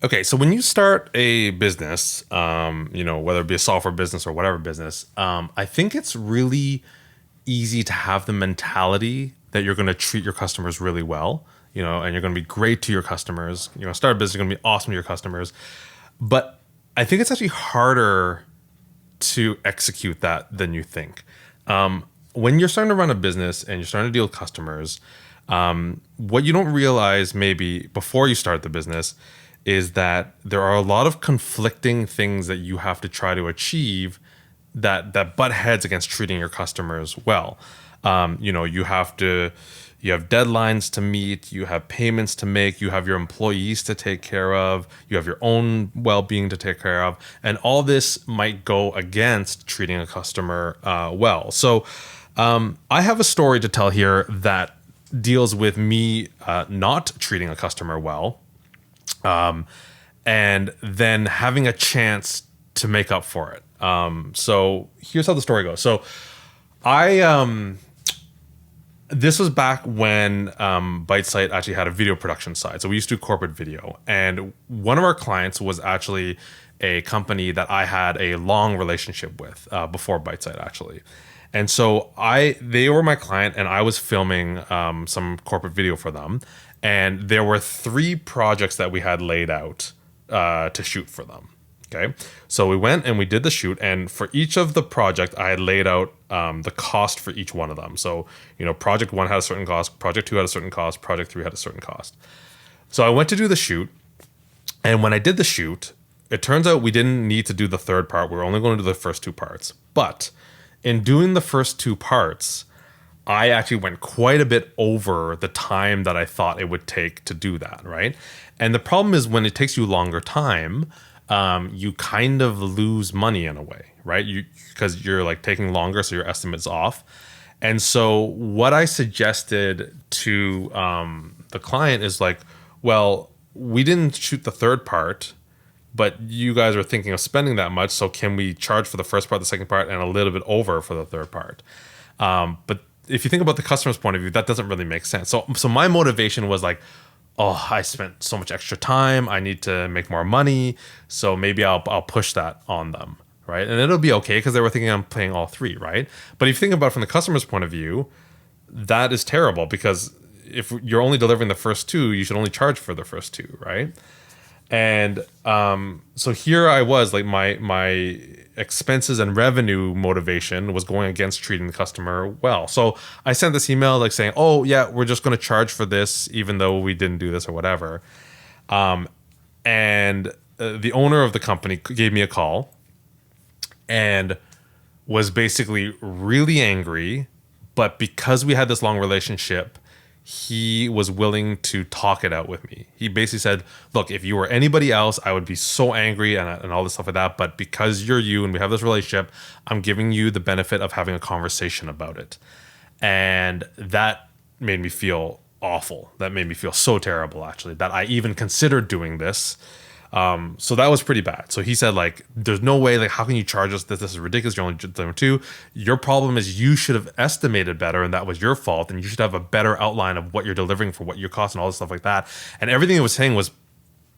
Okay, so when you start a business, whether it be a software business or whatever business, I think it's really easy to have the mentality that you're going to treat your customers really well, and you're going to be great to your customers. You're going to start a business, you're going to be awesome to your customers. But I think it's actually harder to execute that than you think. When you're starting to run a business and you're starting to deal with customers, what you don't realize maybe before you start the business is that there are a lot of conflicting things that you have to try to achieve that butt heads against treating your customers well. You have deadlines to meet, you have payments to make, you have your employees to take care of, you have your own well-being to take care of, and all this might go against treating a customer well. So I have a story to tell here that deals with me not treating a customer well, and then having a chance to make up for it. So here's how the story goes. So I this was back when ByteSight actually had a video production side. So we used to do corporate video, and one of our clients was actually a company that I had a long relationship with before ByteSight actually. And so they were my client, and I was filming some corporate video for them. And there were 3 projects that we had laid out to shoot for them. Okay, so we went and we did the shoot, and for each of the project, I had laid out the cost for each one of them. So, project 1 had a certain cost, project 2 had a certain cost, project 3 had a certain cost. So I went to do the shoot, and when I did the shoot, it turns out we didn't need to do the third part. We were only going to do the first 2 parts. But in doing the first 2 parts, I actually went quite a bit over the time that I thought it would take to do that, right? And the problem is when it takes you longer time, you kind of lose money in a way, right? Because you're like taking longer, so your estimate's off. And so what I suggested to the client is like, well, we didn't shoot the third part, but you guys are thinking of spending that much, so can we charge for the first part, the second part, and a little bit over for the third part? But if you think about the customer's point of view, that doesn't really make sense. So my motivation was like, oh, I spent so much extra time, I need to make more money, so maybe I'll push that on them, right? And it'll be okay because they were thinking I'm paying all 3, right? But if you think about it from the customer's point of view, that is terrible because if you're only delivering the first 2, you should only charge for the first 2, right? And so here I was, like my expenses and revenue motivation was going against treating the customer well. So I sent this email like saying, oh yeah, we're just going to charge for this even though we didn't do this or whatever. And the owner of the company gave me a call and was basically really angry. But because we had this long relationship, he was willing to talk it out with me. He basically said, look, if you were anybody else, I would be so angry and all this stuff like that. But because you're you and we have this relationship, I'm giving you the benefit of having a conversation about it. And that made me feel awful. That made me feel so terrible, actually, that I even considered doing this. So that was pretty bad. So he said, like, there's no way, like, how can you charge us this? This is ridiculous. You're only delivering 2. Your problem is you should have estimated better, and that was your fault. And you should have a better outline of what you're delivering for what your cost and all this stuff like that. And everything he was saying was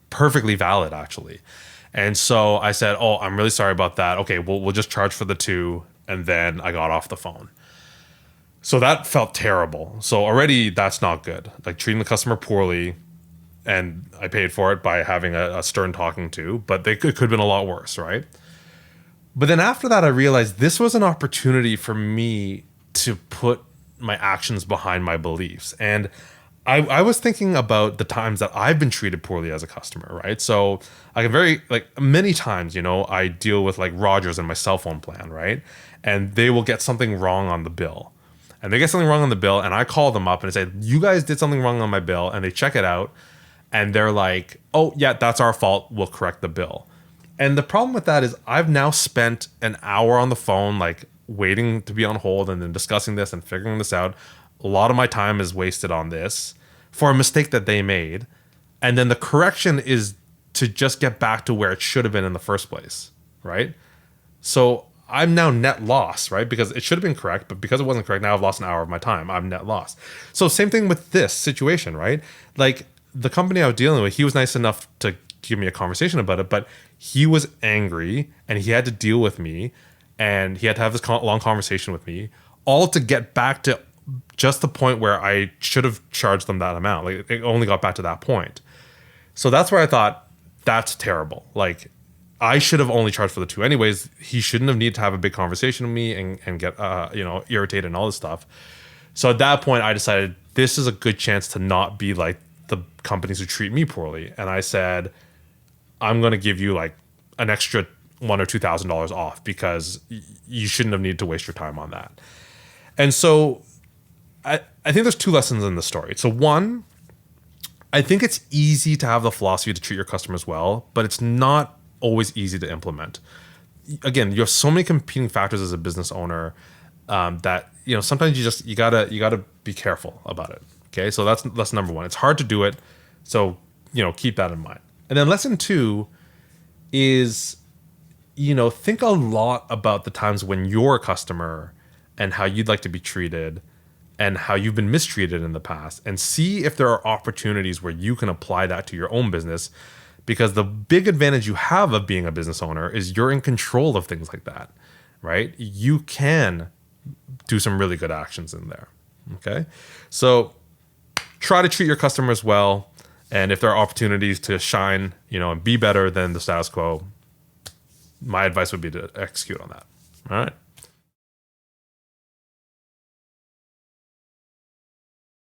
perfectly valid, actually. And so I said, oh, I'm really sorry about that. Okay, we'll just charge for the 2. And then I got off the phone. So that felt terrible. So already that's not good. Like treating the customer poorly, and I paid for it by having a stern talking to, but it could have been a lot worse, right? But then after that, I realized this was an opportunity for me to put my actions behind my beliefs. And I was thinking about the times that I've been treated poorly as a customer, right? So I can many times, I deal with like Rogers and my cell phone plan, right? And they will get something wrong on the bill. And they get something wrong on the bill, and I call them up and I say, you guys did something wrong on my bill, and they check it out. And they're like, oh, yeah, that's our fault. We'll correct the bill. And the problem with that is I've now spent an hour on the phone, like waiting to be on hold and then discussing this and figuring this out. A lot of my time is wasted on this for a mistake that they made. And then the correction is to just get back to where it should have been in the first place, right? So I'm now net loss, right? Because it should have been correct, but because it wasn't correct, now I've lost an hour of my time. I'm net loss. So same thing with this situation, right? Like, the company I was dealing with, he was nice enough to give me a conversation about it, but he was angry and he had to deal with me and he had to have this long conversation with me, all to get back to just the point where I should have charged them that amount. Like, it only got back to that point. So that's where I thought, that's terrible. Like, I should have only charged for the two anyways. He shouldn't have needed to have a big conversation with me and get irritated and all this stuff. So at that point, I decided this is a good chance to not be like the companies who treat me poorly. And I said, I'm going to give you like an extra $1,000 or $2,000 off because you shouldn't have needed to waste your time on that. And so I think there's two lessons in the story. So one, I think it's easy to have the philosophy to treat your customers well, but it's not always easy to implement. Again, you have so many competing factors as a business owner that sometimes you gotta be careful about it. Okay, so that's number one. It's hard to do it, so keep that in mind. And then lesson two is think a lot about the times when you're a customer and how you'd like to be treated and how you've been mistreated in the past, and see if there are opportunities where you can apply that to your own business. Because the big advantage you have of being a business owner is you're in control of things like that, right? You can do some really good actions in there, okay? So try to treat your customers well, and if there are opportunities to shine, and be better than the status quo, my advice would be to execute on that, all right?